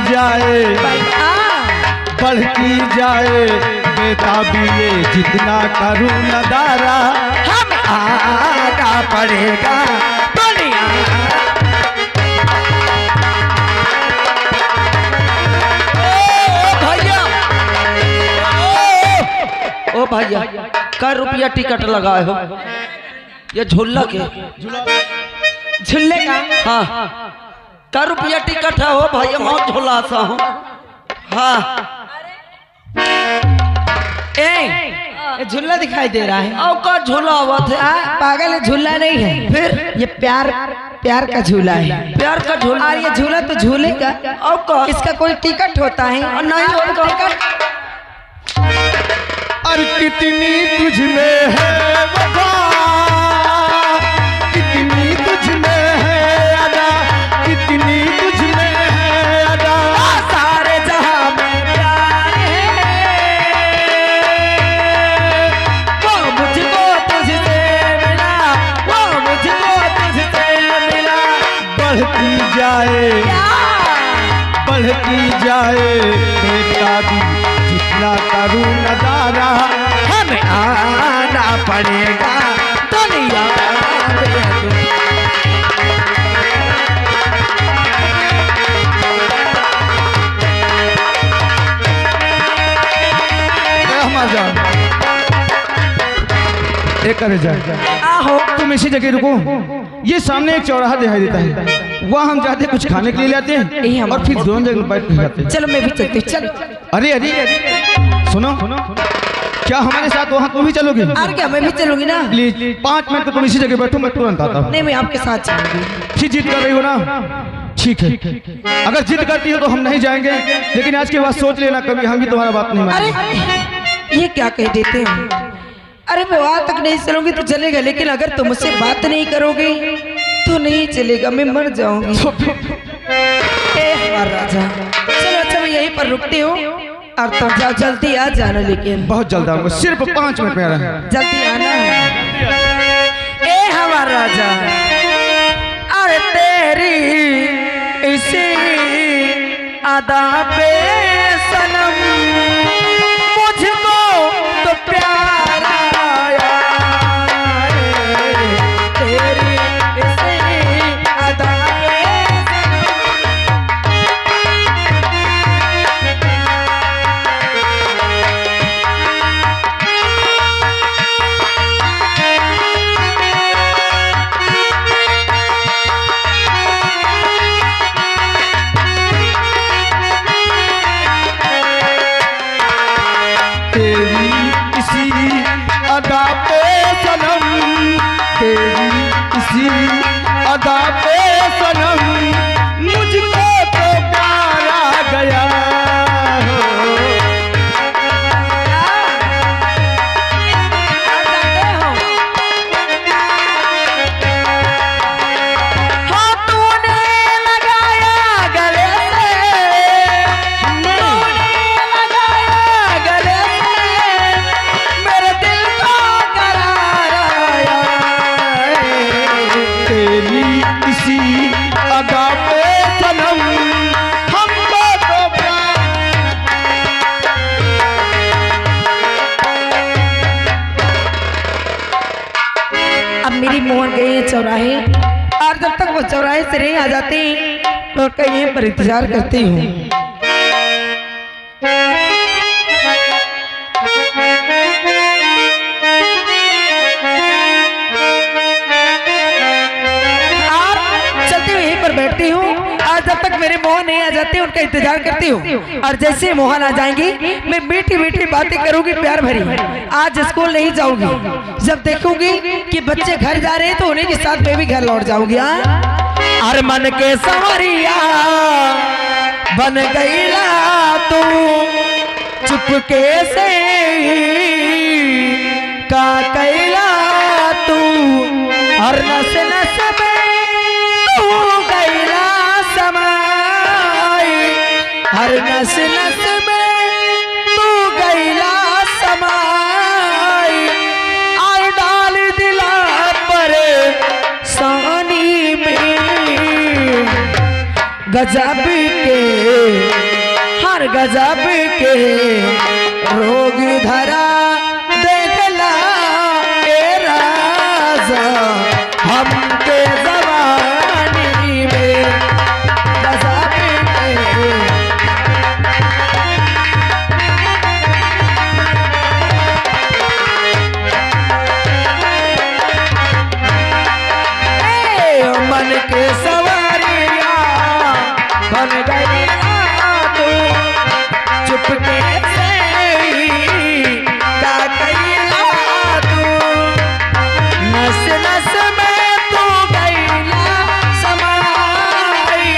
जाए बढ़ती जाए बेताबी ये जितना करूँ नदारा हम आना पड़ेगा दुनिया। ओ भैया का रुपया टिकट लगाए हो? ये झूला के झूले का? हाँ का रुपया टिकट है हो भैया? मैं झूला सा हूँ। हाँ ए झूला दिखाई दे रहा है। और का झूला हुआ था? पागल है, झूला नहीं है। फिर ये प्यार का झूला है। प्यार का झूला? और ये झूला तो झूले का। और का इसका कोई टिकट होता है? और नहीं होता टिकट। और कितनी तुझ में है वफा, कितनी तुझ में है अदा, कितनी तुझ में है अदा। सारे जहां में प्यार है, वो मुझको तुझसे मिला, वो मुझको तुझसे मिला। बढ़ती जाए बेटा भी जितना करूँ नजारा हमें आना पड़ेगा दुनिया एक करे जाए। आहो तुम इसी जगह रुको, ये सामने एक चौराहा दिखाई देता है, वहाँ हम जाते कुछ खाने के लिए लाते हैं और फिर दोनों जगह बैठ के खाते हैं। चलो मैं भी चलती हूँ। चलो। अरे सुनो, क्या हमारे साथ वहाँ तुम भी चलोगी? अरे क्या मैं भी चलूंगी ना। प्लीज 5 मिनट तो तुम इसी जगह बैठो, मैं तुरंत आता हूँ। नहीं मैं आपके साथ चलूंगी। फिर जिद कर रही हो ना? ठीक है, अगर जिद करती हो तो हम नहीं जाएंगे, लेकिन आज के बाद सोच लेना कभी हम भी तुम्हारा बात नहीं मानेंगे। अरे ये क्या कह देते हैं? अरे मैं वहां तक नहीं चलूंगी तो चलेगा, लेकिन अगर तुम मुझसे बात नहीं करोगे तो नहीं चलेगा, मैं मर जाऊंगी। राजा चलो अच्छा मैं यहीं पर रुकती हूँ और तुम जाओ, जल्दी आ जाना। लेकिन बहुत जल्द आऊंगा, सिर्फ 5 मिनट में आ रहा है। जल्दी आना है। ए हमारा राजा, अरे तेरी इसी अदा पे सनम मुझको तो प्यार आया, तेरी इसी अदा पे अदा पे सनम, तेरी इसी अदा पे सनम मुझको तो प्यार आ गया हो। हाँ तूने लगाया गले से, तूने लगाया गले से, मेरे दिल को करार आया। तेरी इसी अदा पे सनम हमको तो प्यार। अब मेरी मोहन गई है चौराहे, और जब तक वो चौराहे से नहीं आ जाती तो कहीं पर इंतजार करती हूँ। चलती हुई यहीं पर बैठती हूँ और जब तक मेरे मोहन नहीं आ जाते उनका इंतजार करती हूँ। और जैसे मोहन आ जाएंगी मैं मीठी मीठी बातें करूंगी प्यार भरी। आज स्कूल नहीं जाऊंगी, जब देखूंगी कि बच्चे घर जा रहे हैं तो उन्हीं के साथ मैं भी घर लौट जाऊंगी। अरे मन के संवरिया बन गईला तू चुपके से का कैला तू, हर नस नस में तू गईला समाई, हर नस नस में तू गईला समाई। और डाल दिला पर सानी में गजब के, हर गजब के रोग धरा देखला ए राजा हमके जवानी में। गजब के मन के सवारिया बन गई तू चुपके से क्या कहिला तू। नस नस में तू गईला समाई,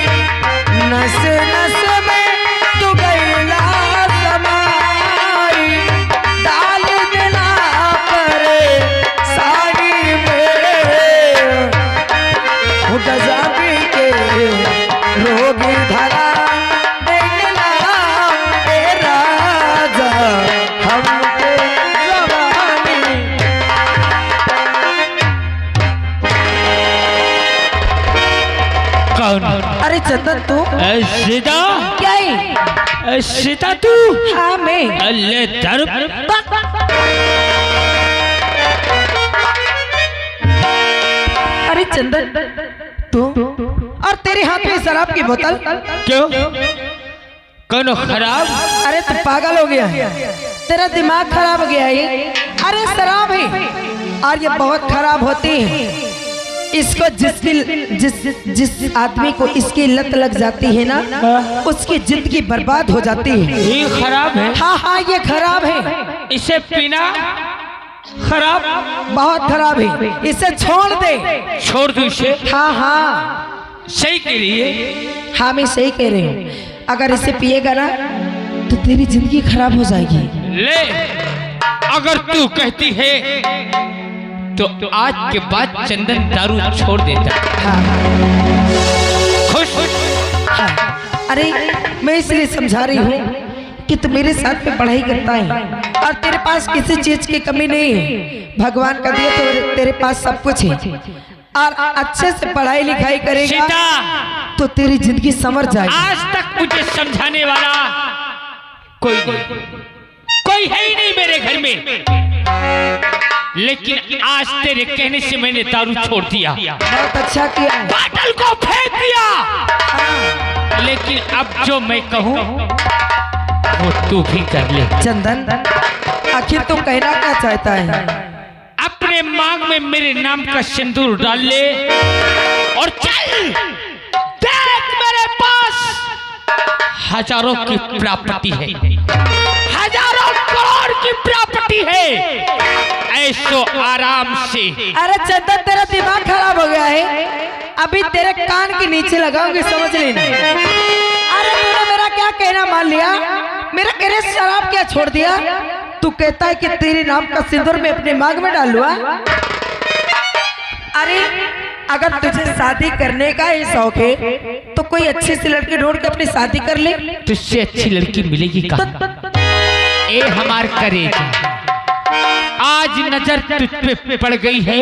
नस नस में तू गईला समाई। डाल दिला पर साड़ी में गजब के रोग धरा देखला ए राजा हमके जवानी। कौन? अरे चंदन तू सीता? क्या है? सीता तू? हाँ मैं। अल्ले दर अरे चंदन तू और तेरे हाथ में शराब की बोतल क्यों? कौन खराब? अरे तू पागल हो गया, तेरा दिमाग खराब हो गया है। अरे शराब है और ये बहुत खराब होती है। इसको जिस आदमी को इसकी लत लग जाती है ना, उसकी जिंदगी बर्बाद हो जाती है। ये खराब है? हाँ हाँ ये खराब है। इसे पीना खराब? बहुत खराब है, इसे छोड़ दे। छोड़ दूं इसे? हाँ हाँ सही कह रही है। हाँ मैं सही कह रही हूँ। अगर इसे पिएगा ना तो तेरी जिंदगी खराब हो जाएगी। ले, अगर तू कहती है तो आज के बाद चंदन दारू छोड़ देता। हाँ खुश? हाँ। अरे मैं इसलिए समझा रही हूँ कि तू मेरे साथ में पढ़ाई करता है और तेरे पास किसी चीज की कमी नहीं है। भगवान का दिया तो तेरे पास सब कुछ है और अच्छे से पढ़ाई लिखाई करेगा सीता, तो तेरी जिंदगी संवर जाएगी। आज तक मुझे समझाने वाला कोई है ही नहीं मेरे घर में, लेकिन आज तेरे कहने से मैंने दारू छोड़ दिया। बहुत अच्छा किया है। बाटल को फेंक दिया। लेकिन अब जो मैं कहूँ वो तू भी कर ले। चंदन आखिर तू कहना क्या चाहता है? अपने मांग में मेरे नाम का सिंदूर डाल ले और चल। देख मेरे पास हजारों की प्रॉपर्टी है, हजारों करोड़ की प्रॉपर्टी है। ऐसो आराम से। अरे चंदन तेरा दिमाग खराब हो गया है, अभी तेरे कान के नीचे लगाऊंगी, समझ लेना। अरे तूने मेरा क्या कहना मान लिया? मेरा कहने से शराब क्या छोड़ दिया? तू कहता है कि तेरे नाम का सिंदूर मैं अपने मांग में डालूंगा। अरे अगर तुझे शादी करने का ही शौक है तो कोई अच्छी सी लड़की ढूंढ के अपनी शादी कर ले। तुझसे अच्छी लड़की मिलेगी कहाँ? ए हमार करेजा, आज नजर तुझ पे पड़ गई है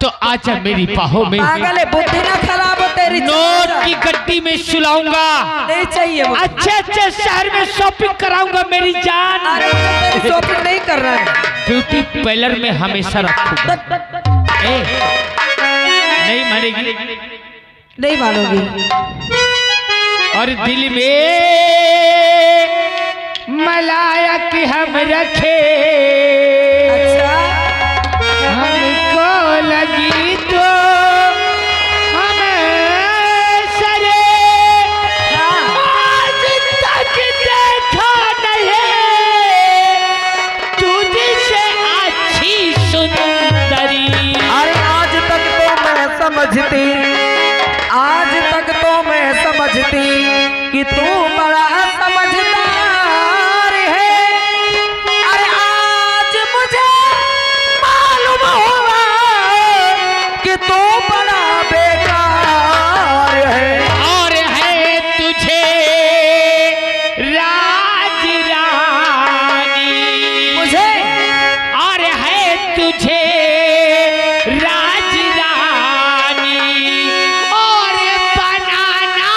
तो आजा मेरी बाहों में। पागल है, बुद्धि ना खराब हो तेरी। नोट की गड्डी में सुलाऊंगा, नहीं चाहिए मुझे। अच्छे अच्छे शहर में शॉपिंग कराऊंगा मेरी जान। अरे तेरी शॉपिंग नहीं कर रहा है, ब्यूटी पार्लर में हमेशा रखूंगा। नहीं मानेगी? नहीं मानोगी। और दिल में मलायक हम रखे, अच्छा हमको लगी तो हम सरे। आज तक देखा नहीं तुझसे अच्छी सुंदरी। अरे आज तक तो मैं समझती, आज तक तो मैं समझती कि तू बड़ा समझदार है। अरे आज मुझे मालूम हुआ कि तू बड़ा बेकार है। और है तुझे राज रानी, मुझे और है तुझे राज रानी, और बनाना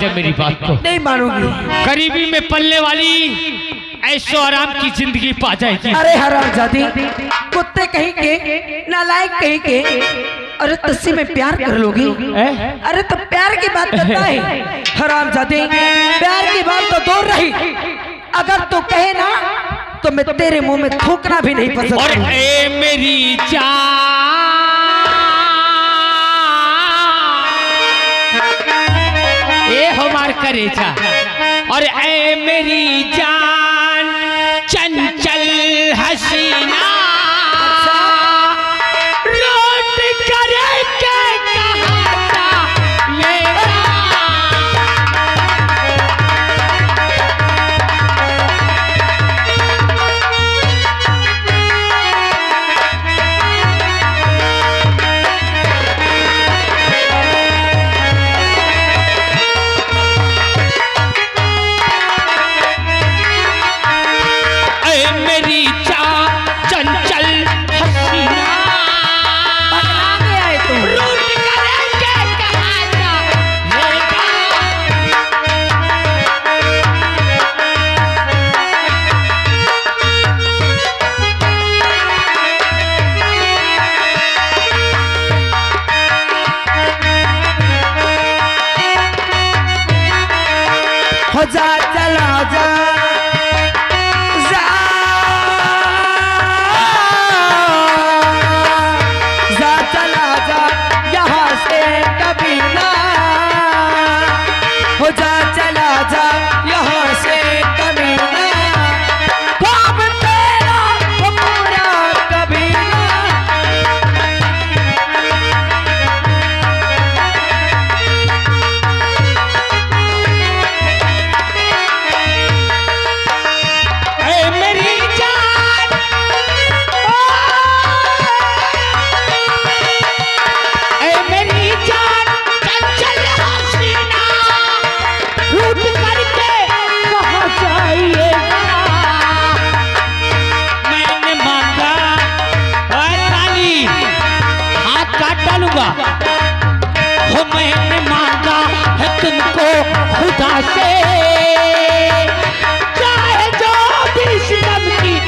जा मेरी बात को। नहीं मानूंगी। गरीबी में पलने वाली ऐशो आराम की जिंदगी पा जाएगी। अरे हरामजादी, कुत्ते कहीं के, नालायक कहीं के, अरे तुझसे मैं प्यार कर लूंगी। अरे तो प्यार की बात करता है हरामजादी, प्यार की बात तो दूर रही, अगर तू कहे ना तो मैं तेरे मुंह में थूकना भी नहीं पसंद। और ए मेरी जान, ए हमार करेजा, और ए मेरी जान चंचल हसीना, लौट करे के कहा ये हो जा चला जा, जा चला जा यहाँ से कभी ना, हो जा चला जा यहाँ से कभी ना, ख्वाब तेरा वो पूरा कभी ना। हो मैंने मांगा है तुमको खुदा से, चाहे जो भी सितम की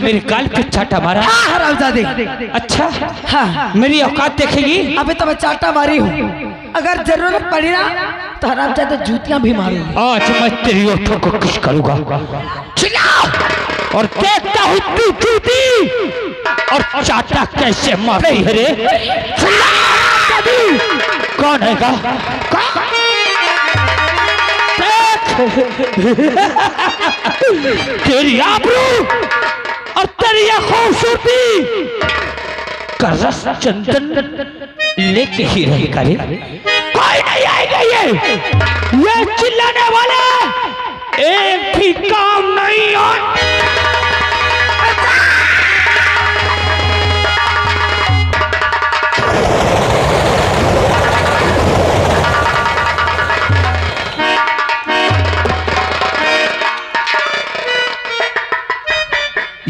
मेरे गाल पे चाटा मारा। हाँ हरामजादे। अच्छा हाँ, मेरी औकात देखेगी? अभी तो मैं चाटा मारी हूँ, अगर जरूरत पड़ी ना तो हरामजादे जूतियां भी मारूंगा। आज मैं तेरी ओठों को किस करूंगा, चिल्ला और देखता हूँ तू जूती और चाटा कैसे मारती है रे। कौन है का? तेरी आबरू और तेरी खूबसूरती का रस चंदन लेके ही रहेगा रे। कोई नहीं आएगा ये चिल्लाने वाले एक भी काम नहीं हो।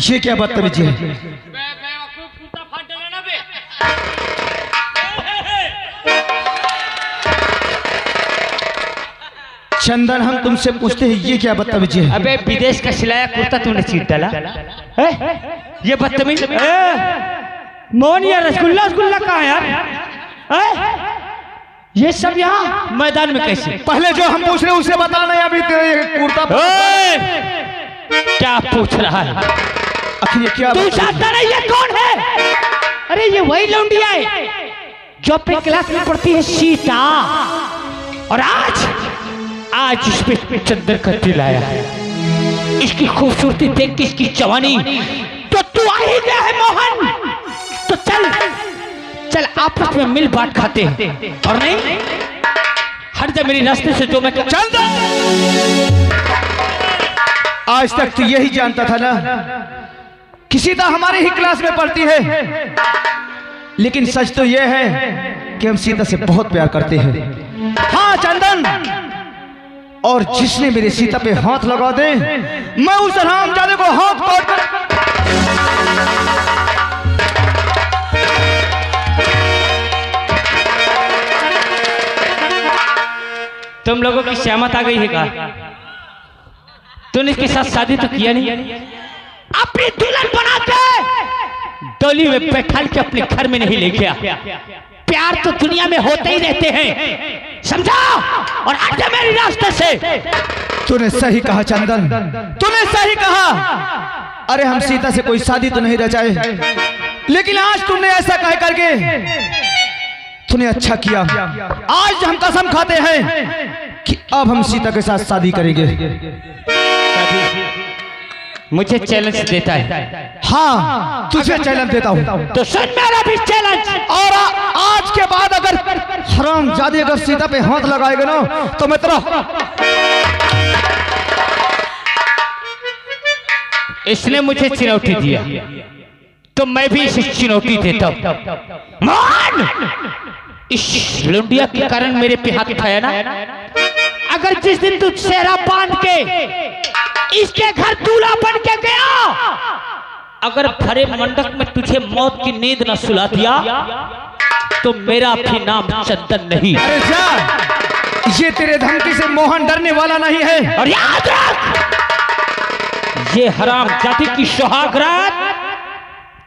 ये क्या बदतमीजी है? चंदन, हम तुमसे पूछते हैं ये क्या बदतमीजी है? अबे विदेश का सिलाया कुर्ता तूने चीर डाला है? ये बदतमीज मोहन, या रसगुल्ला रसगुल्ला कहाँ है यार? ये सब यहाँ मैदान में कैसे? पहले जो हम पूछ रहे हैं उसे बताना, अभी तेरे कुर्ता क्या पूछ रहा है? आखिर ये क्या? तू जानता नहीं ये कौन है? अरे ये वही लौंडिया है जो अपने क्लास में पढ़ती है सीता, और आज आज इस पे चंदन का दिल आया है, इसकी खूबसूरती देख के, इसकी जवानी, तो तू आ ही गया है मोहन। तो चल चल आपस में मिल बांट खाते हैं, और नहीं हट जा मेरी रास्ते से। जो मैं चंदन, आज तक तू यही जानता था ना कि सीता हमारे ही क्लास में पढ़ती है, लेकिन सच तो यह है कि हम सीता से बहुत प्यार करते हैं। हाँ चंदन, और जिसने मेरी सीता पे हाथ लगा दे, मैं उस हरामजादे को हाथ काट कर। तुम लोगों की सहमत आ गई है क्या? तूने इसके साथ शादी तो किया नहीं, अपनी दुल्हन बना के डोली में बैठा के अपने घर में नहीं ले गया। प्यार तो दुनिया में होते ही रहते हैं, समझा? और हट जा मेरी रास्ते से। तूने सही कहा चंदन, तूने सही कहा। अरे हम सीता से कोई शादी तो नहीं रचाए, लेकिन आज तुमने ऐसा कह करके तूने अच्छा किया। आज हम कसम खाते हैं कि अब हम सीता के साथ शादी करेंगे। मुझे चैलेंज देता है? हाँ तुझे चैलेंज देता हूँ। तो सुन मेरा भी चैलेंज। और आज के बाद अगर हरामजादी अगर सीता पे हाथ लगाएगा ना, तो मैं तेरा। इसने मुझे चिनौती दिया, तो मैं भी इसे चिनौती देता हूँ। मान, इस लुंडिया के कारण मेरे पे हाथ उठाया ना, अगर जिस दिन तू सेहरा बांध के इसके घर दूल्हा बन के गया, अगर भरे मंडप में तुझे मौत की नींद न सुला दिया, तो मेरा भी नाम चंदन नहीं। अरे जा, ये तेरे धमकी से मोहन डरने वाला नहीं है। और याद रख, ये हराम जाति की सुहागरात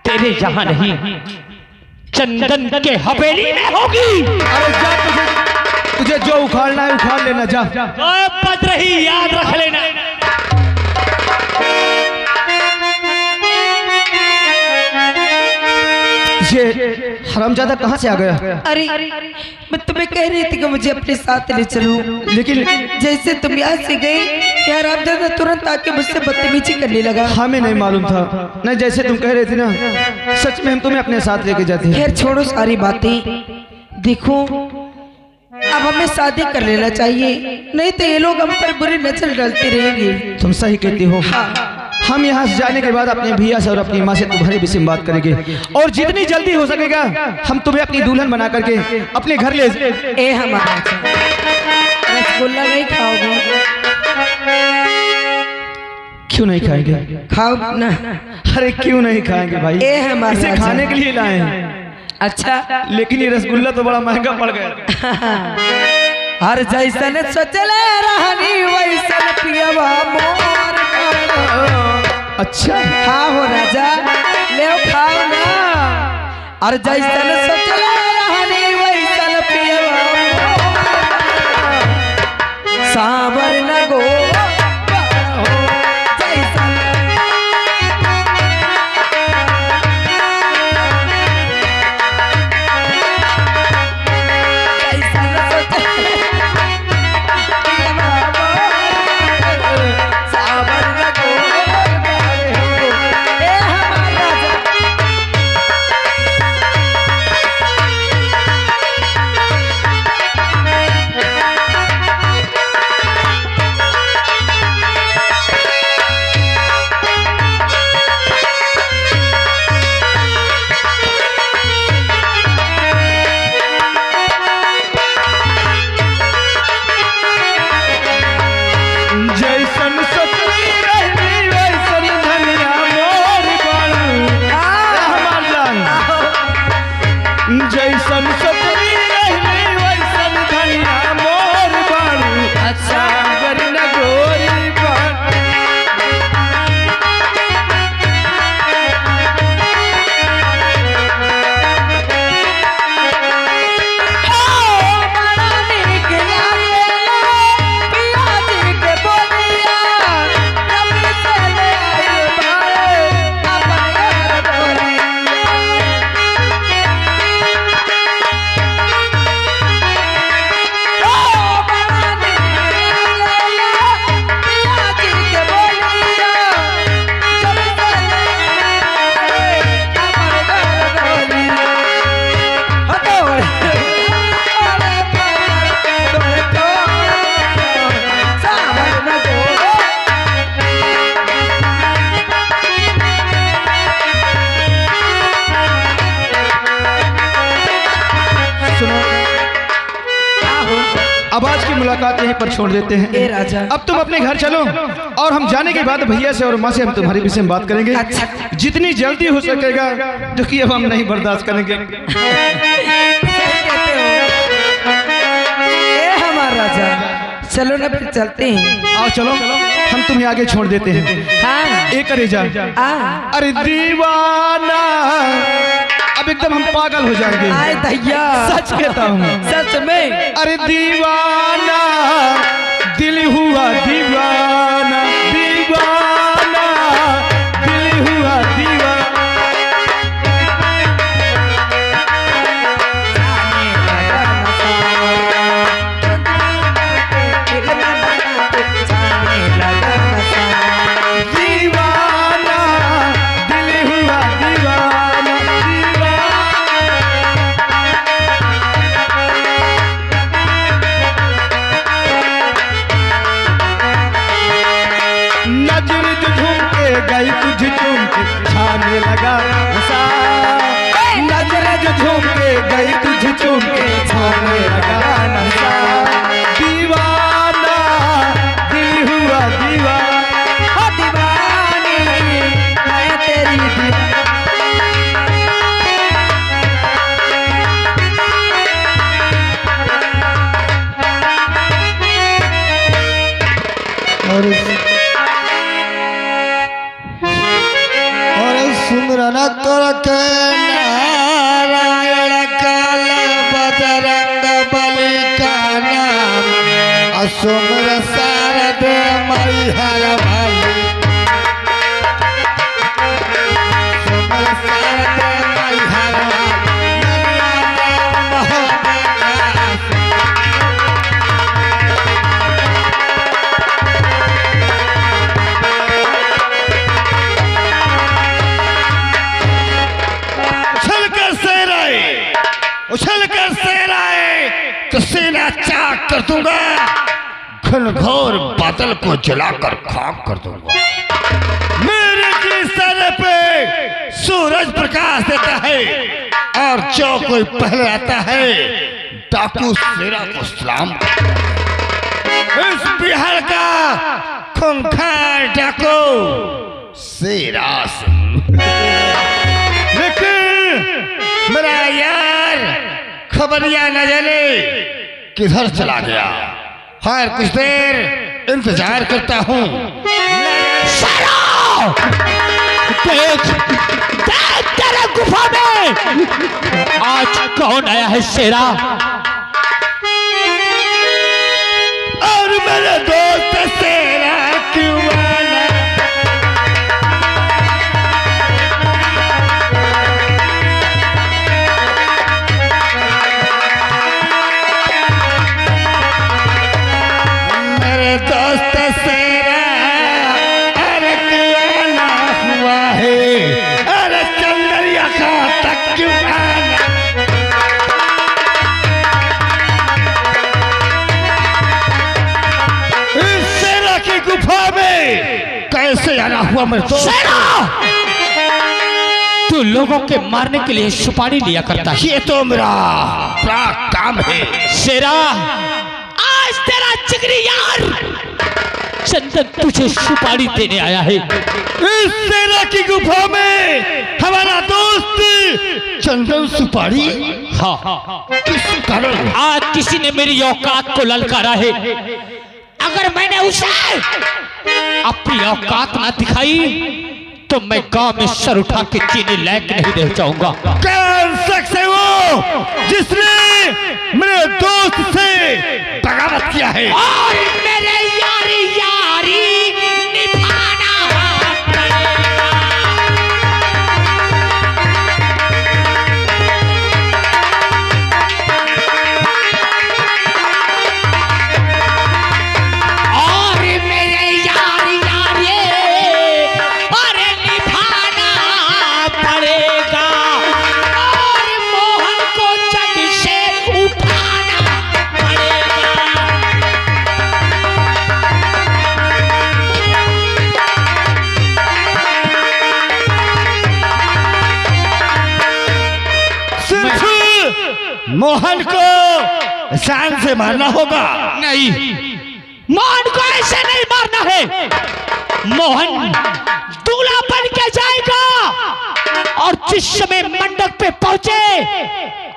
तेरे यहाँ नहीं, चंदन के हवेली में होगी। अरे जा, तुझे जो उखाड़ना है उखाड़ लेना, जा। बच रही, याद रख लेना। ये हरामजादा कहाँ से आ गया? अरे मैं तुम्हें कह रही थी कि मुझे अपने साथ ले चलो, लेकिन जैसे तुम यहाँ से गए, यार आप दादा तुरंत आके मुझसे बदतमीजी करने लगा। हमें नहीं मालूम था। नहीं, जैसे तुम कह रही थी ना, सच में हम तुम्हें अपने साथ लेके जाते हैं। खैर छोड़ो सारी बातें, देखो अब हमें शादी कर लेना चाहिए, नहीं तो ये लोग हम पर बुरी नजर डालते रहेंगे। तुम सही कहती हो। हम यहाँ से जाने के बाद अपने भैया से और अपनी माँ से तुम्हारे विषय में बात करेंगे, और जितनी जल्दी हो सकेगा हम तुम्हें अपनी दुल्हन बना करके अपने घर ले। ए हमारा रसगुल्ला नहीं खाओगे? क्यों नहीं खाएंगे? खाओ ना। अरे क्यों नहीं खाएंगे भाई, ए हमारा इसे खाने के लिए लाए हैं। अच्छा, लेकिन ये रसगुल्ला तो बड़ा महंगा पड़ गया। हर जैसन सोचले रहनी वैसन पियवा मोर। अच्छा हाँ हो राजा, ले खाओ ना। हर जैसन सोचले रहनी वैसन पियवा मोर, सावर न गो मुलाकात यहीं पर छोड़ देते हैं। ए राजा, अब तुम अपने घर चलो और हम जाने के बाद भैया से और माँ से हम तुम्हारे विषय में बात करेंगे। अच्छा। जितनी जल्दी हो सकेगा, जो कि अब हम नहीं बर्दाश्त करेंगे। ए हमारा राजा, चलो ना फिर चलते हैं। आओ चलो, हम तुम्हें आगे छोड़ देते हैं। हाँ एक करे जा। अरे दीवाना, अब एकदम हम पागल हो जाएंगे। आए दैया, सच कहता हूँ, सच में। अरे दीवाना, दिल हुआ दीवाना, दीवाना, दिल हुआ दीवाना। दीवाना, दिल हुआ दीवाना, नजर जो झूम के गई तुझ झूम के छाने लगा नशा। नजर जो झूम के गई तुझ झूम के छाने लगा नशा। दीवाना, दिल हुआ दीवाना, दीवानी मैं तेरी दीवानी। और सुमरन कर के नारायण काल बजरंग बली का नाम, असुमर शारद मई हर भली। सुमर शारद मई हर उछलकर शेर आए तो सीना चाक कर दूंगा, घनघोर बादल को जलाकर खाक कर दूंगा। मेरे की सर पे सूरज प्रकाश देता है और जो कोई पहले आता है डाकू शेरा को सलाम करता है। इस बिहार का खूंखार डाकू शेरा सिंह। लेकिन मेरा यार खबरिया न जाने किधर चला गया। खैर कुछ देर इंतजार करता हूँ। देख देख तेरे गुफा में आज कौन आया है शेरा? और मेरे दोस्त शेरा क्यों आना? मेरे दोस्त शेरा अरे क्यों आना हुआ है? अरे चंदरिया का तक क्यों आना? इस शेरा की गुफा में कैसे आना हुआ मेरे दोस्त? तू लोगों के मारने के लिए सुपारी लिया करता है। ये तो मेरा बड़ा काम है। शेरा, आज तेरा जिगरी यार चंदन तुझे सुपारी देने आया है। इस शेरा की गुफा में हमारा दोस्त चंदन सुपारी? हाँ, किस कारण? आज किसी ने मेरी औकात को ललकारा है। अगर मैंने उसे अपनी औकात ना दिखाई तो मैं गांव में सर उठा के जीने लायक नहीं रह जाऊंगा। कौन शख्स है वो जिसने मेरे दोस्त से बगावत किया है? और मेरे यारी यारी निभाना पड़ेगा। और मेरे यारी यारी और निभाना पड़ेगा। और मोहन को जग से उठाना पड़ेगा। मोहन को जान से मारना होगा। नहीं, मोहन को ऐसे नहीं मारना है। मोहन दूल्हा बन के जाएगा और जिस समय मंडप पे पहुंचे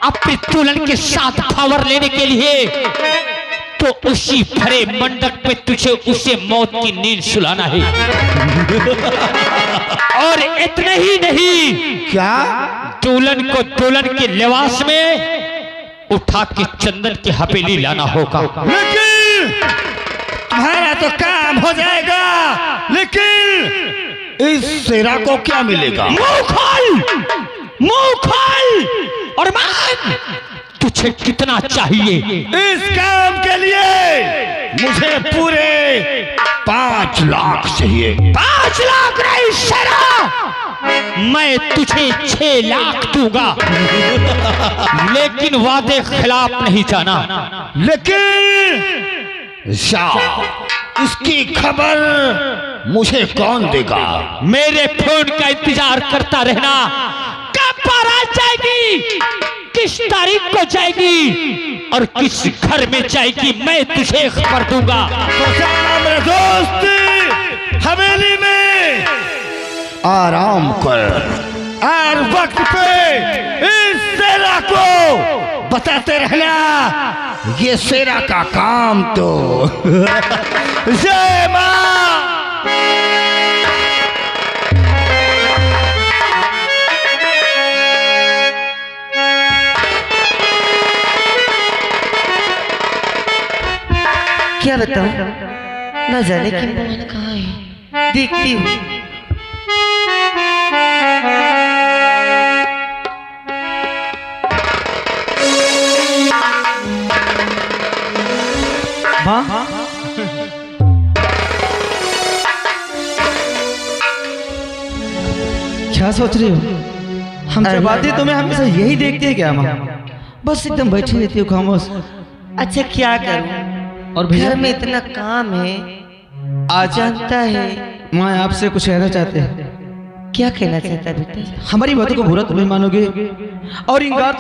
अपनी दुल्हन के साथ खबर लेने के लिए, तो उसी भरे मंडप पे तुझे उसे मौत की नींद सुलाना है। और इतना ही नहीं, क्या? दुल्हन को दुल्हन के लिबास में उठा के चंदन की हवेली लाना होगा। लेकिन तुम्हारा तो काम हो जाएगा, लेकिन इस सेरा को क्या मिलेगा? मुंह खोल और मान, तुझे कितना चाहिए? इस काम के लिए मुझे पूरे 5 लाख चाहिए। 5 लाख नहीं शेरा, मैं तुझे 6 लाख दूंगा, लेकिन वादे खिलाफ नहीं जाना। लेकिन इसकी खबर मुझे कौन देगा? मेरे फोन का इंतजार करता रहना। कब बारात जाएगी, किस तारीख को जाएगी और किस घर में जाएगी, मैं तुझे खबर दूंगा। तो मेरे दोस्त, हवेली में आराम कर और वक्त पे इस सेरा को बताते रहना। ये सेरा का काम तो जय मां। क्या बताऊं, न जाने कि मोहन कहाँ है। देखती हूँ। माँ, क्या सोच रही हो? हम सब बातें तुम्हें हमेशा यही देखती है क्या माँ? बस एकदम बैठी रहती हूँ खामोश। अच्छा क्या करूं, और घर भैया में इतना काम है, आज जानता है। माँ आपसे कुछ कहना चाहते हैं। क्या कहना चाहता है बेटा? हमारी बातों को बुरा तुम्हें मानोगे और इनकार